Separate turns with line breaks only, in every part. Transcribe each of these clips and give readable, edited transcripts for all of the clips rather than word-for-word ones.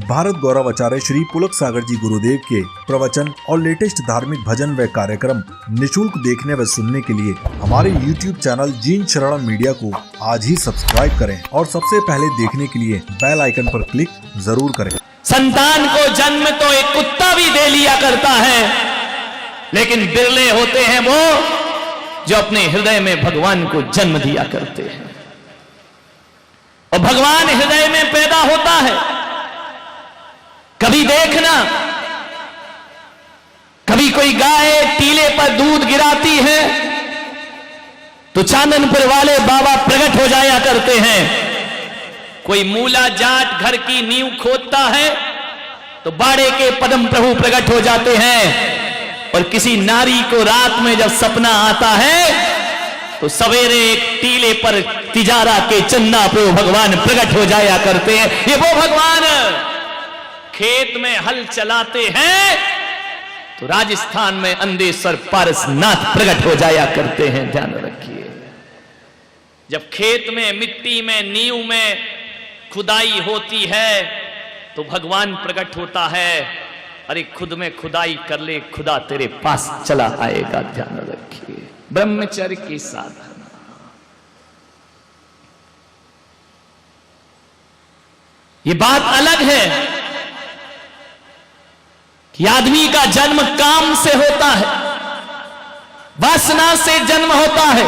भारत गौरव आचार्य श्री पुलक सागर जी गुरुदेव के प्रवचन और लेटेस्ट धार्मिक भजन व कार्यक्रम निशुल्क देखने व सुनने के लिए हमारे YouTube चैनल जीन शरण मीडिया को आज ही सब्सक्राइब करें और सबसे पहले देखने के लिए बेल आइकन पर क्लिक जरूर करें।
संतान को जन्म तो एक कुत्ता भी दे लिया करता है, लेकिन बिरले होते हैं वो जो अपने हृदय में भगवान को जन्म दिया करते हैं। और भगवान हृदय में पैदा होता है। कभी देखना, कभी कोई गाय टीले पर दूध गिराती है तो चांदनपुर वाले बाबा प्रकट हो जाया करते हैं। कोई मूला जाट घर की नींव खोदता है तो बाड़े के पदम प्रभु प्रकट हो जाते हैं। और किसी नारी को रात में जब सपना आता है तो सवेरे एक टीले पर तिजारा के चन्ना पे भगवान प्रकट हो जाया करते हैं। ये वो भगवान खेत में हल चलाते हैं तो राजस्थान में अंधेश्वर पारसनाथ प्रकट हो जाया करते हैं। ध्यान रखिए, जब खेत में मिट्टी में नींव में खुदाई होती है तो भगवान प्रकट होता है। अरे खुद में खुदाई कर ले, खुदा तेरे पास चला आएगा। ध्यान रखिए, ब्रह्मचर्य की साधना। ये बात अलग है कि आदमी का जन्म काम से होता है, वासना से जन्म होता है।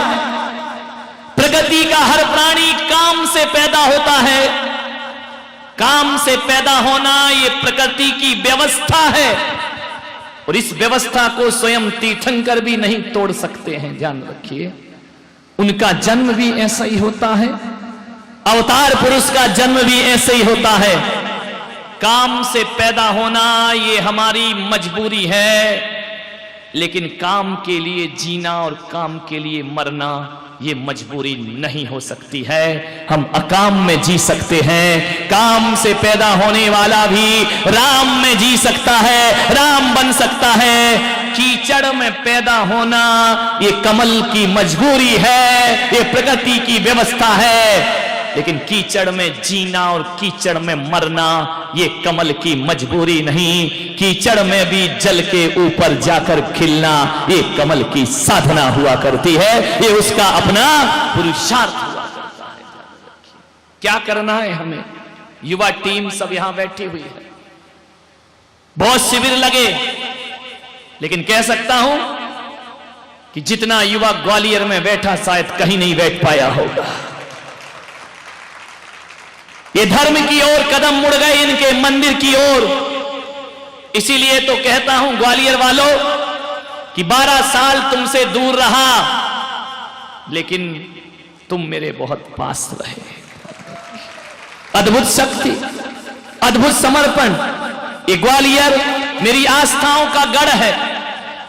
प्रगति का हर प्राणी काम से पैदा होता है। काम से पैदा होना ये प्रकृति की व्यवस्था है और इस व्यवस्था को स्वयं तीर्थंकर भी नहीं तोड़ सकते हैं। ध्यान रखिए, उनका जन्म भी ऐसा ही होता है, अवतार पुरुष का जन्म भी ऐसे ही होता है। काम से पैदा होना ये हमारी मजबूरी है, लेकिन काम के लिए जीना और काम के लिए मरना ये मजबूरी नहीं हो सकती है। हम अकाम में जी सकते हैं। काम से पैदा होने वाला भी राम में जी सकता है, राम बन सकता है। कीचड़ में पैदा होना ये कमल की मजबूरी है, ये प्रकृति की व्यवस्था है। लेकिन कीचड़ में जीना और कीचड़ में मरना ये कमल की मजबूरी नहीं। कीचड़ में भी जल के ऊपर जाकर खिलना ये कमल की साधना हुआ करती है, ये उसका अपना पुरुषार्थ हुआ करता है। क्या करना है हमें? युवा टीम सब यहां बैठी हुई है, बहुत शिविर लगे, लेकिन कह सकता हूं कि जितना युवा ग्वालियर में बैठा शायद कहीं नहीं बैठ पाया होगा। ये धर्म की ओर कदम मुड़ गए, इनके मंदिर की ओर। इसीलिए तो कहता हूं ग्वालियर वालों कि 12 साल तुमसे दूर रहा, लेकिन तुम मेरे बहुत पास रहे। अद्भुत शक्ति, अद्भुत समर्पण। ये ग्वालियर मेरी आस्थाओं का गढ़ है।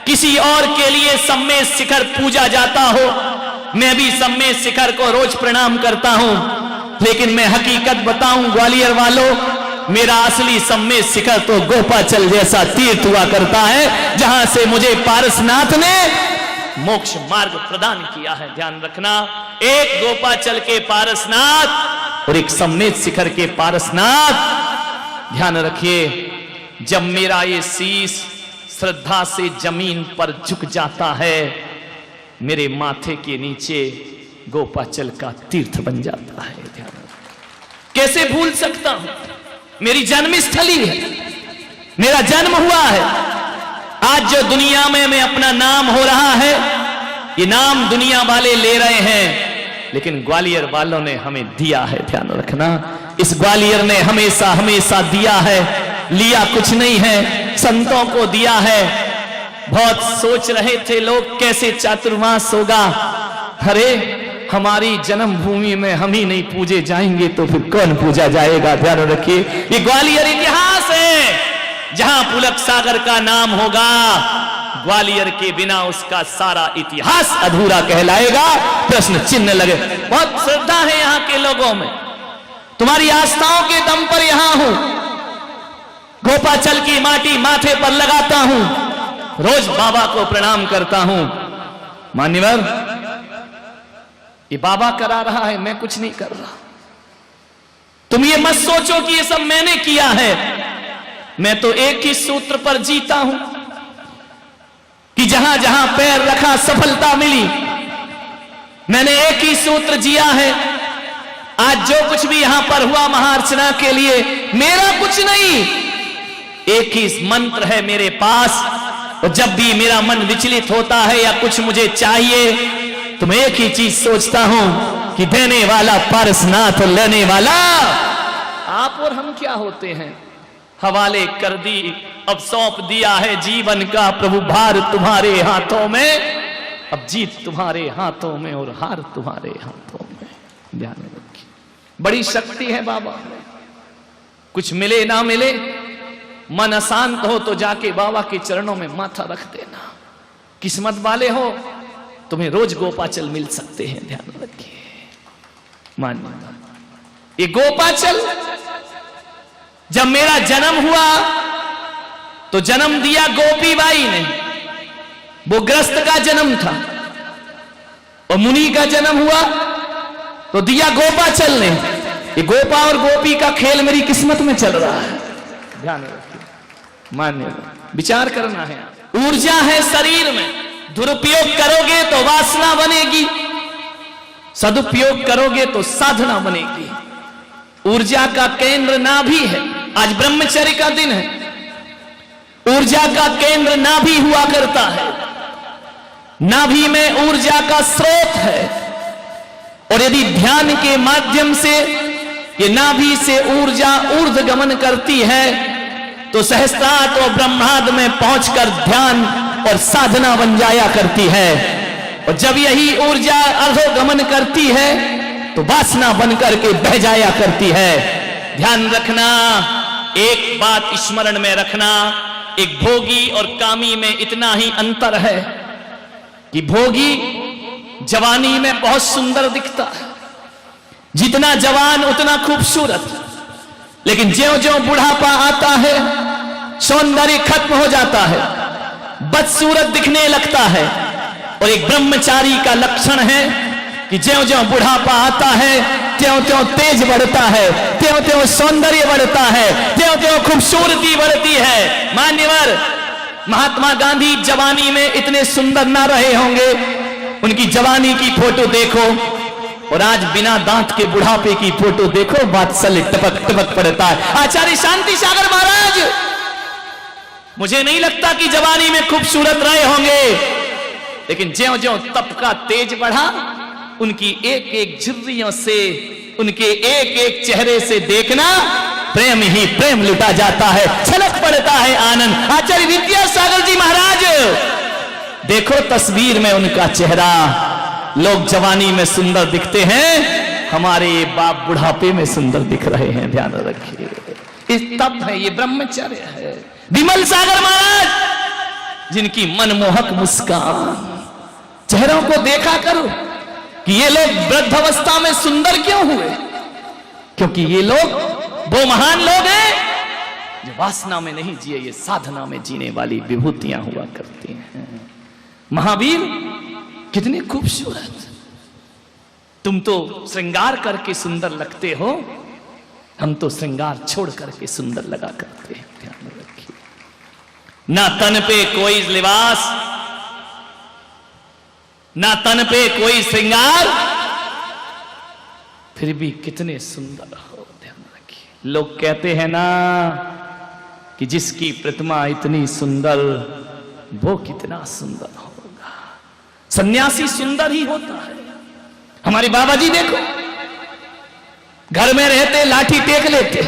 किसी और के लिए सम्मेद शिखर पूजा जाता हो, मैं भी सम्मेद शिखर को रोज प्रणाम करता हूं, लेकिन मैं हकीकत बताऊं ग्वालियर वालों, मेरा असली सम्मेद शिखर तो गोपाचल जैसा तीर्थ हुआ करता है, जहां से मुझे पारसनाथ ने मोक्ष मार्ग प्रदान किया है। ध्यान रखना, एक गोपाचल के पारसनाथ और एक सम्मेद शिखर के पारसनाथ। ध्यान रखिए, जब मेरा ये शीश श्रद्धा से जमीन पर झुक जाता है, मेरे माथे के नीचे गोपाचल का तीर्थ बन जाता है। कैसे भूल सकता हूं? मेरी जन्मस्थली है, मेरा जन्म हुआ है। आज जो दुनिया में मैं अपना नाम हो रहा है, ये नाम दुनिया वाले ले रहे हैं, लेकिन ग्वालियर वालों ने हमें दिया है। ध्यान रखना, इस ग्वालियर ने हमेशा हमेशा दिया है, लिया कुछ नहीं है, संतों को दिया है। बहुत सोच रहे थे लोग कैसे चातुर्मास होगा। अरे हमारी जन्मभूमि में हम ही नहीं पूजे जाएंगे तो फिर कौन पूजा जाएगा? ध्यान रखिए, ये ग्वालियर इतिहास है। जहां पुलक सागर का नाम होगा, ग्वालियर के बिना उसका सारा इतिहास अधूरा कहलाएगा, प्रश्न चिन्ह लगे। बहुत श्रद्धा है यहां के लोगों में, तुम्हारी आस्थाओं के दम पर यहां हूं। गोपाचल की माटी माथे पर लगाता हूं, रोज बाबा को प्रणाम करता हूं। मान्यवर, ये बाबा करा रहा है, मैं कुछ नहीं कर रहा। तुम ये मत सोचो कि ये सब मैंने किया है। मैं तो एक ही सूत्र पर जीता हूं कि जहां जहां पैर रखा सफलता मिली। मैंने एक ही सूत्र जिया है। आज जो कुछ भी यहां पर हुआ महार्चना के लिए मेरा कुछ नहीं, एक ही मंत्र है मेरे पास। और जब भी मेरा मन विचलित होता है या कुछ मुझे चाहिए तो मैं एक ही चीज सोचता हूं कि देने वाला पारसनाथ, लेने वाला आप और हम क्या होते हैं। हवाले कर दी, अब सौंप दिया है जीवन का प्रभु भार तुम्हारे हाथों में। अब जीत तुम्हारे हाथों में और हार तुम्हारे हाथों में। ध्यान रखिए, बड़ी शक्ति है बाबा में। कुछ मिले ना मिले, मन अशांत हो तो जाके बाबा के चरणों में माथा रख देना। किस्मत वाले हो तुम्हें रोज गोपाचल मिल सकते हैं। ध्यान रखिए, मानिए ये गोपाचल। जब मेरा जन्म हुआ तो जन्म दिया गोपी बाई ने, वो ग्रस्त का जन्म था। और मुनि का जन्म हुआ तो दिया गोपाचल ने। ये गोपा और गोपी का खेल मेरी किस्मत में चल रहा है। ध्यान रखिए, मान्य विचार करना है। ऊर्जा है शरीर में, दुरुपयोग करोगे तो वासना बनेगी, सदुपयोग करोगे तो साधना बनेगी। ऊर्जा का केंद्र नाभि है। आज ब्रह्मचर्य का दिन है। ऊर्जा का केंद्र नाभि हुआ करता है। नाभि में ऊर्जा का स्रोत है। और यदि ध्यान के माध्यम से ये नाभि से ऊर्जा ऊर्ध्वगमन करती है तो सहस्त्रार्थ और ब्रह्मांड में पहुंचकर ध्यान और साधना बन जाया करती है। और जब यही ऊर्जा अधोगमन करती है तो वासना बनकर के बह जाया करती है। ध्यान रखना, एक बात स्मरण में रखना, एक भोगी और कामी में इतना ही अंतर है कि भोगी जवानी में बहुत सुंदर दिखता है, जितना जवान उतना खूबसूरत। लेकिन ज्यों ज्यों बुढ़ापा आता है सौंदर्य खत्म हो जाता है, बदसूरत दिखने लगता है। और एक ब्रह्मचारी का लक्षण है कि ज्यों ज्यों बुढ़ापा आता है त्यों त्यों तेज बढ़ता है, त्यों त्यों सौंदर्य बढ़ता है, त्यों त्यों खूबसूरती बढ़ती है। मान्यवर महात्मा गांधी जवानी में इतने सुंदर ना रहे होंगे। उनकी जवानी की फोटो देखो और आज बिना दांत के बुढ़ापे की फोटो देखो, वात्सल्य टपक टपक पड़ता है। आचार्य शांति सागर महाराज, मुझे नहीं लगता कि जवानी में खूबसूरत रहे होंगे, लेकिन ज्यों ज्यों तप का तेज बढ़ा उनकी एक एक झुर्रियों से, उनके एक एक चेहरे से देखना प्रेम ही प्रेम लुटा जाता है, छलक पड़ता है आनंद। आचार्य विद्यासागर जी महाराज देखो तस्वीर में उनका चेहरा। लोग जवानी में सुंदर दिखते हैं, हमारे बाप बुढ़ापे में सुंदर दिख रहे हैं। ध्यान रखिए, इस तप है, ये ब्रह्मचर्य है। विमल सागर महाराज जिनकी मनमोहक मुस्कान, चेहरों को देखा करो कि ये लोग वृद्धावस्था में सुंदर क्यों हुए, क्योंकि ये लोग वो महान लोग हैं जो वासना में नहीं जिए, ये साधना में जीने वाली विभूतियां हुआ करती हैं। महावीर कितने खूबसूरत, तुम तो श्रृंगार करके सुंदर लगते हो, हम तो श्रृंगार छोड़ करके सुंदर लगा करते हैं। ध्यान रखिए, ना तन पे कोई लिबास, ना तन पे कोई श्रृंगार, फिर भी कितने सुंदर हो। ध्यान रखिए, लोग कहते हैं ना कि जिसकी प्रतिमा इतनी सुंदर वो कितना सुंदर होगा। सन्यासी सुंदर ही होता है। हमारे बाबा जी देखो, घर में रहते लाठी टेक लेते,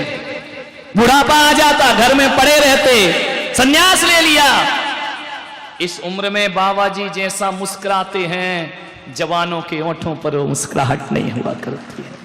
बुढ़ापा आ जाता घर में पड़े रहते, सन्यास ले लिया। इस उम्र में बाबा जी जैसा मुस्कुराते हैं, जवानों के ओंठों पर वो मुस्कुराहट नहीं हुआ करती है।